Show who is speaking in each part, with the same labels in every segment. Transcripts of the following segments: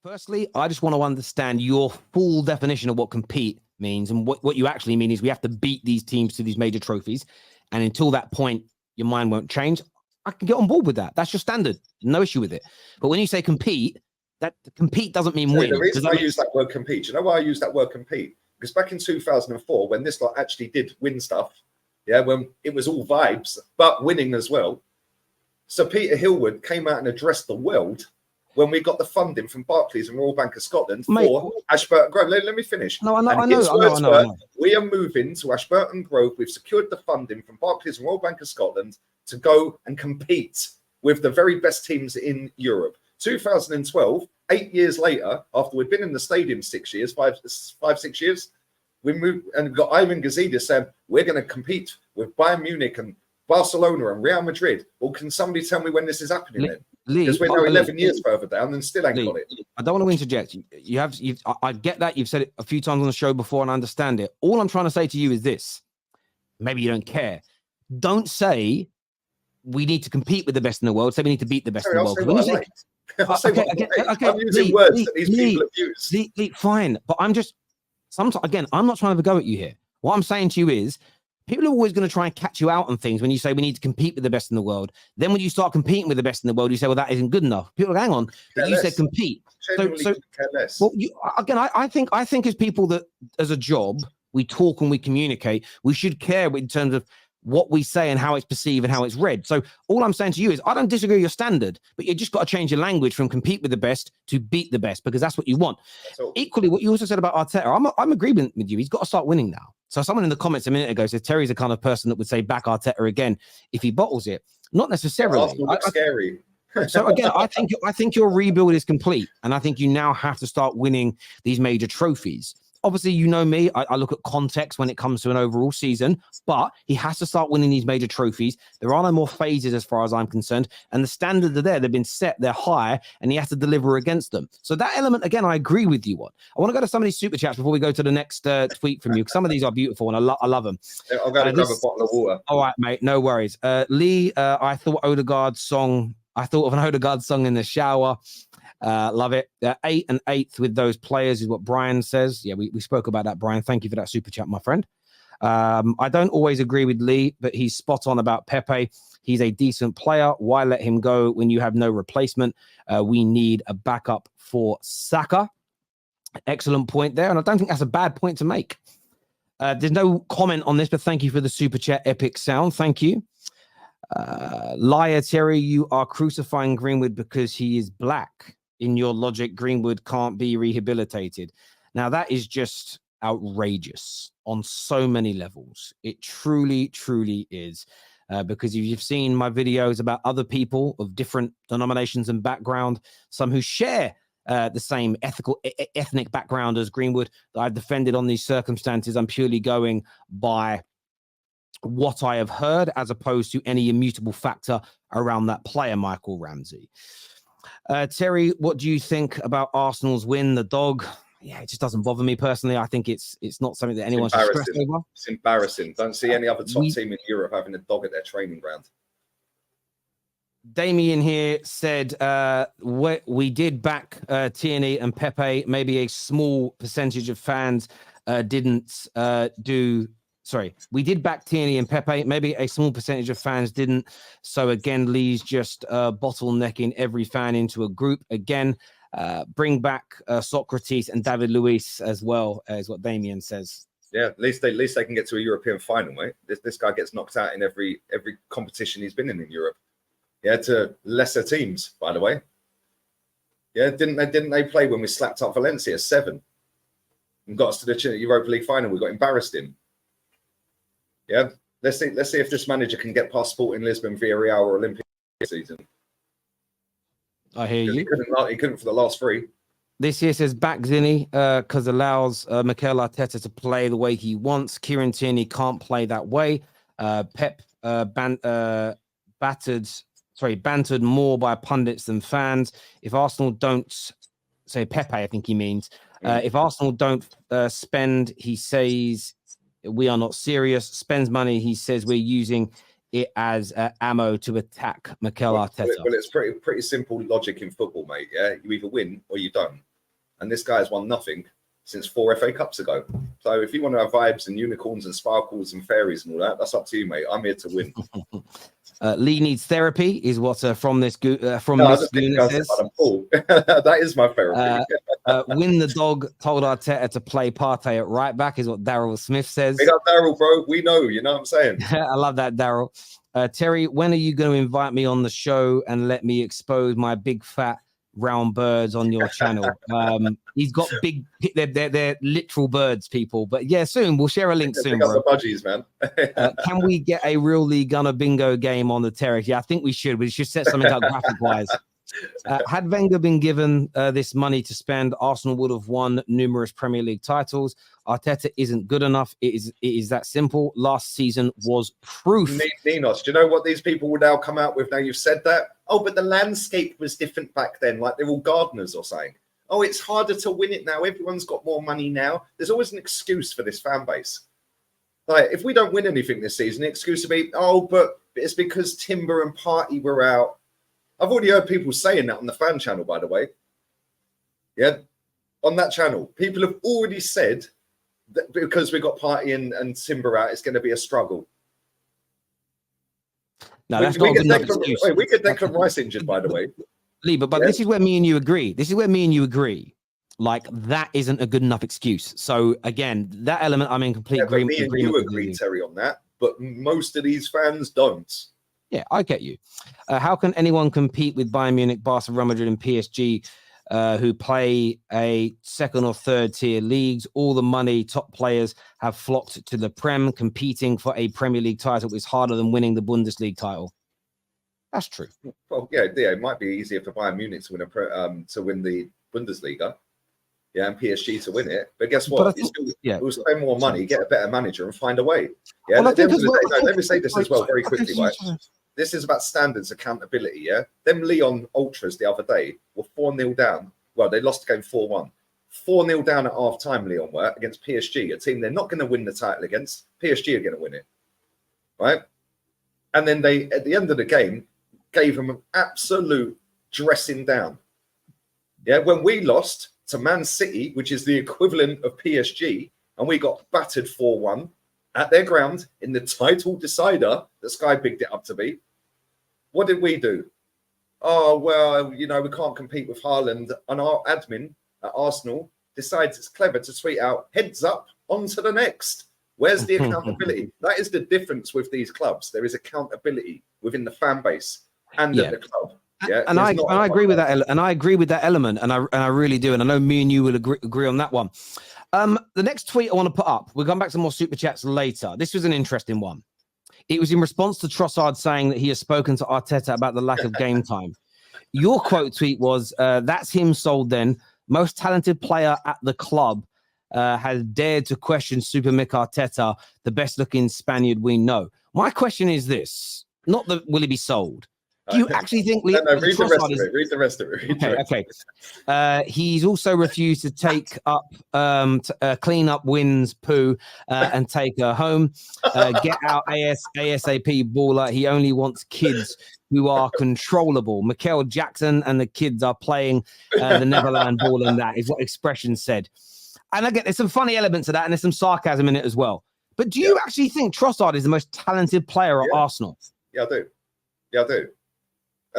Speaker 1: Firstly, I just want to understand your full definition of what compete means. And what you actually mean is we have to beat these teams to these major trophies. And until that point, your mind won't change. I can get on board with that. That's your standard. No issue with it. But when you say compete, that compete doesn't mean win.
Speaker 2: The reason I use that word compete, do you know why I use that word compete? Because back in 2004, when this lot actually did win stuff, when it was all vibes, but winning as well. So Peter Hillwood came out and addressed the world when we got the funding from Barclays and Royal Bank of Scotland for Ashburton Grove. Let me finish.
Speaker 1: No, I know.
Speaker 2: We are moving to Ashburton Grove. We've secured the funding from Barclays and Royal Bank of Scotland to go and compete with the very best teams in Europe. 2012, 8 years later, after we'd been in the stadium 6 years, 6 years, we moved and got Ivan Gazidis saying, we're going to compete with Bayern Munich and Barcelona and Real Madrid. Well, can somebody tell me when this is happening then? Because we're now 11 years further down and still ain't got it.
Speaker 1: I don't want to interject. I get that. You've said it a few times on the show before and I understand it. All I'm trying to say to you is this. Maybe you don't care. Don't say we need to compete with the best in the world. Say we need to beat the best in the world.
Speaker 2: I'm using words that these people abuse.
Speaker 1: Fine. But I'm not trying to go at you here. What I'm saying to you is, people are always going to try and catch you out on things when you say we need to compete with the best in the world. Then when you start competing with the best in the world, you say, well, that isn't good enough. People hang on, but you said compete. Well, I think as people that as a job, we talk and we communicate, we should care in terms of what we say and how it's perceived and how it's read. So all I'm saying to you is I don't disagree with your standard, but you just got to change your language from compete with the best to beat the best, because that's what you want. Equally, what you also said about Arteta, I'm agreeing with you. He's got to start winning now. So someone in the comments a minute ago said Terry's the kind of person that would say back Arteta again if he bottles it. Not necessarily.
Speaker 2: Scary.
Speaker 1: So again, I think your rebuild is complete, and I think you now have to start winning these major trophies. Obviously, you know me, I look at context when it comes to an overall season, but he has to start winning these major trophies. There are no more phases as far as I'm concerned, and the standards are there. They've been set, they're high, and he has to deliver against them. So that element, again, I agree with you on. I want to go to some of these super chats before we go to the next tweet from you, because some of these are beautiful, and I love them.
Speaker 2: I'll go and grab a bottle of water.
Speaker 1: All right, mate, no worries. Lee, I thought of an Odegaard song in the shower. Love it. 8 and 8th with those players is what Brian says. Yeah, we spoke about that, Brian. Thank you for that super chat, my friend. I don't always agree with Lee, but he's spot on about Pepe. He's a decent player. Why let him go when you have no replacement? We need a backup for Saka. Excellent point there, and I don't think that's a bad point to make. There's no comment on this, but thank you for the super chat, Epic Sound. Thank you. Liar Terry, you are crucifying Greenwood because he is black. In your logic, Greenwood can't be rehabilitated. Now, that is just outrageous on so many levels. It truly, truly is. Because if you've seen my videos about other people of different denominations and background, some who share the same ethnic background as Greenwood that I've defended on these circumstances, I'm purely going by what I have heard as opposed to any immutable factor around that player, Michael Ramsey. Terry, what do you think about Arsenal's win? The dog, yeah, it just doesn't bother me personally. I think it's not something that anyone should stress over.
Speaker 2: It's embarrassing. Don't see any other top team in Europe having a dog at their training ground.
Speaker 1: Damien here said we did back Tierney and Pepe. Maybe a small percentage of fans didn't do. Sorry, we did back Tierney and Pepe. Maybe a small percentage of fans didn't. So again, Lee's just bottlenecking every fan into a group. Again, bring back Socrates and David Luiz as well, is what Damien says.
Speaker 2: Yeah, at least they can get to a European final, mate. This guy gets knocked out in every competition he's been in Europe. Yeah, to lesser teams, by the way. Yeah, didn't they play when we slapped up Valencia 7 and got us to the Europa League final? We got embarrassed in. Yeah, let's see if this manager can get past Sporting Lisbon, Villarreal, or Olympic season.
Speaker 1: I hear you.
Speaker 2: He couldn't for the last 3.
Speaker 1: This here says back Zinni because allows Mikel Arteta to play the way he wants. Kieran Tierney can't play that way. Pep bantered more by pundits than fans. If Arsenal don't say Pepe, I think he means. If Arsenal don't spend, he says we are not serious. Spends money, he says we're using it as ammo to attack Mikel Arteta.
Speaker 2: Well, it's pretty simple logic in football, mate. Yeah, you either win or you don't. and this guy has won nothing since 4 FA Cups ago. So if you want to have vibes and unicorns and sparkles and fairies and all that, that's up to you, mate. I'm here to win.
Speaker 1: Lee needs therapy, is what from this from
Speaker 2: No,
Speaker 1: Miss Guna says.
Speaker 2: That is my therapy.
Speaker 1: Win the dog told Arteta to play Partey at right back, is what Daryl Smith says.
Speaker 2: Big up Daryl, bro. We know, you know what I'm saying?
Speaker 1: I love that, Daryl. Terry, when are you going to invite me on the show and let me expose my big fat round birds on your channel? He's got big, they're literal birds, people. But yeah, soon we'll share a link soon, bro.
Speaker 2: The budgies, man.
Speaker 1: Can we get a real League Gunner bingo game on the Terrace? Yeah, I think we should. We should set something up graphic wise. Had Wenger been given this money to spend, Arsenal would have won numerous Premier League titles. Arteta isn't good enough. It is that simple. Last season was proof.
Speaker 2: Ninos, do you know what these people will now come out with now you've said that? Oh, but the landscape was different back then. Like they're all gardeners or something. Oh, it's harder to win it now. Everyone's got more money now. There's always an excuse for this fan base. Like if we don't win anything this season, the excuse will be, oh, but it's because Timber and Partey were out. I've already heard people saying that on the fan channel, by the way. Yeah, on that channel. People have already said that because we got Partey and Timber out, it's going to be a struggle.
Speaker 1: No, that's not a good enough excuse.
Speaker 2: Wait, we get Declan Rice injured, by the way.
Speaker 1: Lee, but this is where me and you agree. This is where me and you agree. Like, that isn't a good enough excuse. So, again, that element, I'm in complete agreement.
Speaker 2: Me and you agree, Terry, on that. But most of these fans don't.
Speaker 1: Yeah, I get you. How can anyone compete with Bayern Munich, Barcelona, Real Madrid, and PSG, who play a second or third tier leagues? All the money, top players have flocked to the Prem. Competing for a Premier League title is harder than winning the Bundesliga title. That's true.
Speaker 2: Well, yeah, it might be easier for Bayern Munich to win the Bundesliga. Yeah, and PSG to win it. But guess what? We'll spend more money, get a better manager, and find a way. Yeah, let me say this as well very quickly, right? This is about standards, accountability, yeah? Them Lyon Ultras the other day were 4-0 down. Well, they lost the game 4-1. 4-0 down at half-time, Lyon were, against PSG, a team they're not going to win the title against. PSG are going to win it, right? And then they, at the end of the game, gave them an absolute dressing down. Yeah, when we lost to Man City, which is the equivalent of PSG, and we got battered 4-1 at their ground in the title decider that Sky bigged it up to be. What did we do? Oh, well, you know, we can't compete with Haaland. And our admin at Arsenal decides it's clever to tweet out, heads up, on to the next. Where's the accountability? That is the difference with these clubs. There is accountability within the fan base and at the club. Yeah,
Speaker 1: and I agree with that. And I agree with that element. And I really do. And I know me and you will agree on that one. The next tweet I want to put up, we'll come back to more super chats later. This was an interesting one. It was in response to Trossard saying that he has spoken to Arteta about the lack of game time. Your quote tweet was, that's him sold then. Most talented player at the club has dared to question Super Mick Arteta, the best looking Spaniard we know. My question is this, not that will he be sold? Do you actually think...
Speaker 2: No, read the rest of it.
Speaker 1: Okay. He's also refused to take up, clean up Wynn's poo and take her home. Get out ASAP baller. He only wants kids who are controllable. Mikel Jackson and the kids are playing the Neverland ball, and that is what Expression said. And again, there's some funny elements of that, and there's some sarcasm in it as well. But do you actually think Trossard is the most talented player at Arsenal?
Speaker 2: Yeah, I do. Yeah, I do.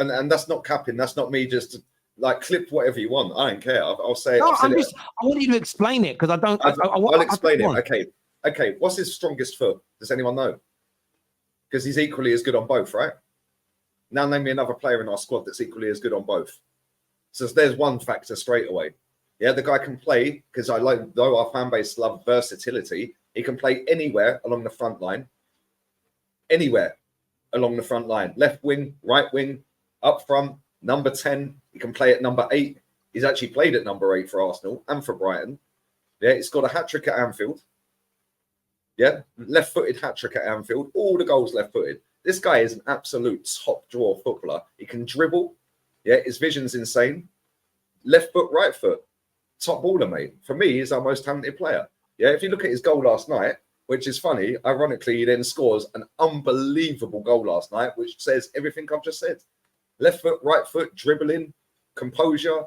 Speaker 2: And that's not capping. That's not me just like clip whatever you want. I don't care. I'll say it.
Speaker 1: No, I want you to explain it because I don't.
Speaker 2: I'll explain it. Okay. What's his strongest foot? Does anyone know? Because he's equally as good on both, right? Now name me another player in our squad that's equally as good on both. So there's one factor straight away. Yeah, the guy can play because though our fan base love versatility, he can play anywhere along the front line. Anywhere along the front line. Left wing, right wing. Up front, number 10. He can play at number 8. He's actually played at number 8 for Arsenal and for Brighton. Yeah, he's got a hat-trick at Anfield. Yeah, left-footed hat-trick at Anfield. All the goals left-footed. This guy is an absolute top-drawer footballer. He can dribble. Yeah, his vision's insane. Left foot, right foot. Top baller, mate. For me, he's our most talented player. Yeah, if you look at his goal last night, which is funny, ironically, he then scores an unbelievable goal last night, which says everything I've just said. Left foot, right foot, dribbling, composure,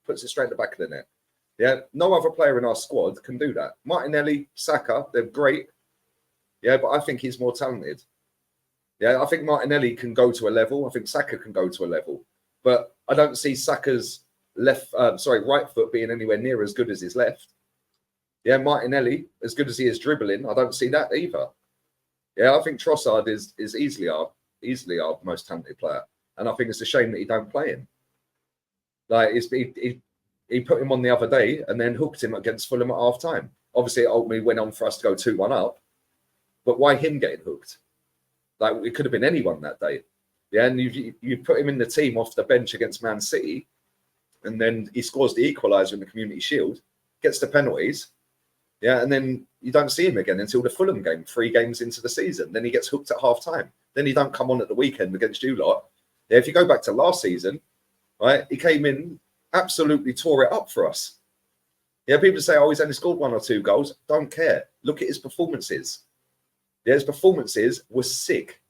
Speaker 2: puts it straight at the back of the net. Yeah, no other player in our squad can do that. Martinelli, Saka, they're great. Yeah, but I think he's more talented. Yeah, I think Martinelli can go to a level. I think Saka can go to a level. But I don't see Saka's right foot being anywhere near as good as his left. Yeah, Martinelli, as good as he is dribbling, I don't see that either. Yeah, I think Trossard is easily our most talented player. And I think it's a shame that he don't play him. Like he put him on the other day and then hooked him against Fulham at half time. Obviously, it ultimately went on for us to go 2-1 up. But why him getting hooked? Like, it could have been anyone that day. Yeah, and you put him in the team off the bench against Man City, and then he scores the equaliser in the Community Shield, gets the penalties. Yeah, and then you don't see him again until the Fulham game, 3 games into the season. Then he gets hooked at half time. Then he don't come on at the weekend against you lot. Yeah, if you go back to last season, right, he came in, absolutely tore it up for us. Yeah, people say, oh, he's only scored 1 or 2 goals. Don't care. Look at his performances. Yeah, his performances were sick,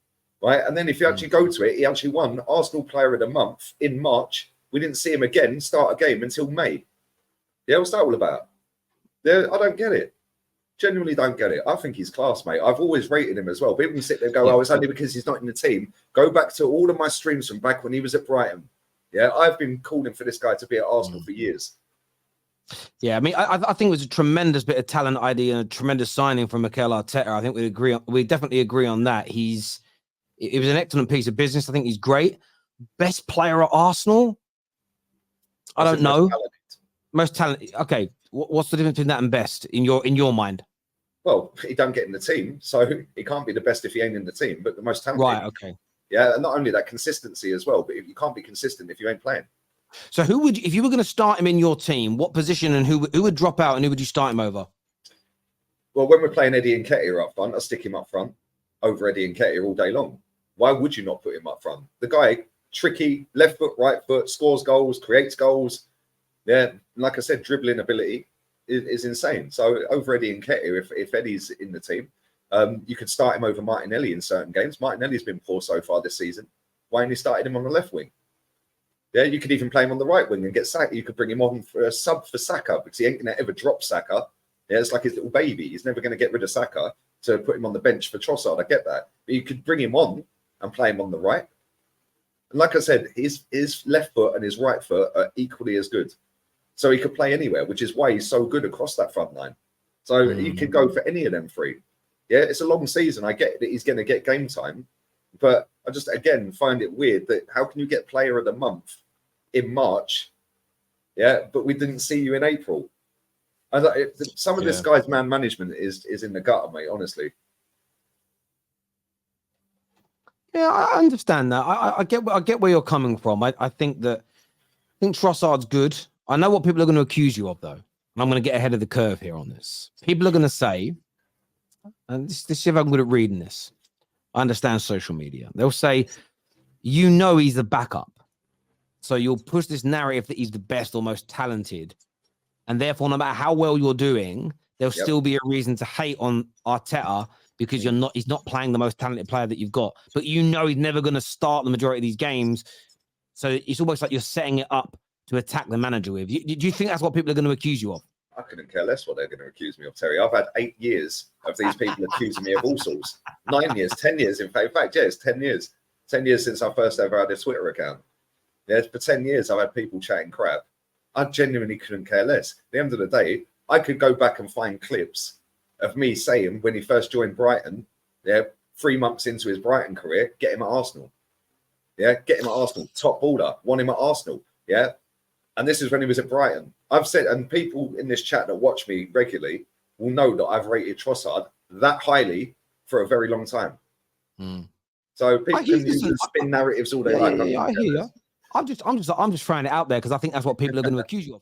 Speaker 2: right? And then if you actually go to it, he actually won Arsenal Player of the Month in March. We didn't see him again start a game until May. Yeah, what's that all about? I don't get it. Genuinely don't get it. I think he's class, mate. I've always rated him as well. People sit there and go, oh, it's only because he's not in the team. Go back to all of my streams from back when he was at Brighton. Yeah, I've been calling for this guy to be at Arsenal for years.
Speaker 1: Yeah, I mean, I think it was a tremendous bit of talent ID and a tremendous signing from Mikel Arteta. I think we definitely agree on that. It was an excellent piece of business. I think he's great. Best player at Arsenal? I don't know. Most talented. Okay, what's the difference between that and best in your mind?
Speaker 2: Well, he don't get in the team, so he can't be the best if he ain't in the team. But the most talented,
Speaker 1: right? Okay.
Speaker 2: Yeah, and not only that, consistency as well. But you can't be consistent if you ain't playing.
Speaker 1: So if you were going to start him in your team, what position and who would drop out and who would you start him over?
Speaker 2: Well, when we're playing Eddie Nketiah up front, I'll stick him up front over Eddie Nketiah all day long. Why would you not put him up front? The guy, tricky, left foot, right foot, scores goals, creates goals. Yeah, like I said, dribbling ability is insane. So over Eddie Nketiah, if Eddie's in the team, you could start him over Martinelli in certain games. Martinelli's been poor so far this season. Why ain't he started him on the left wing? Yeah, you could even play him on the right wing and get Saka. You could bring him on for a sub for Saka because he ain't going to ever drop Saka. Yeah, it's like his little baby. He's never going to get rid of Saka to put him on the bench for Trossard. I get that. But you could bring him on and play him on the right. And like I said, his left foot and his right foot are equally as good. So he could play anywhere, which is why he's so good across that front line. So he could go for any of them 3. Yeah, it's a long season. I get that he's going to get game time. But I just, again, find it weird that how can you get player of the month in March? Yeah, but we didn't see you in April. Some of this guy's man management is in the gutter, mate, honestly.
Speaker 1: Yeah, I understand that. I get where you're coming from. I think Trossard's good. I know what people are going to accuse you of, though. And I'm going to get ahead of the curve here on this. People are going to say, and this is if I'm good at reading this. I understand social media. They'll say, he's the backup. So you'll push this narrative that he's the best or most talented. And therefore, no matter how well you're doing, there'll still be a reason to hate on Arteta because he's not playing the most talented player that you've got. But he's never going to start the majority of these games. So it's almost like you're setting it up to attack the manager with. Do you think that's what people are going to accuse you of?
Speaker 2: I couldn't care less what they're going to accuse me of, Terry. I've had 8 years of these people accusing me of all sorts. 9 years, 10 years. In fact, yeah, it's 10 years. 10 years since I first ever had a Twitter account. Yeah, for 10 years, I've had people chatting crap. I genuinely couldn't care less. At the end of the day, I could go back and find clips of me saying when he first joined Brighton, 3 months into his Brighton career, get him at Arsenal. Yeah, get him at Arsenal. Top order. Want him at Arsenal. Yeah. And this is when he was at Brighton. I've said, and people in this chat that watch me regularly will know that I've rated Trossard that highly for a very long time. So people can spin narratives all day long.
Speaker 1: I hear you. I'm just throwing it out there because I think that's what people are going to accuse you of.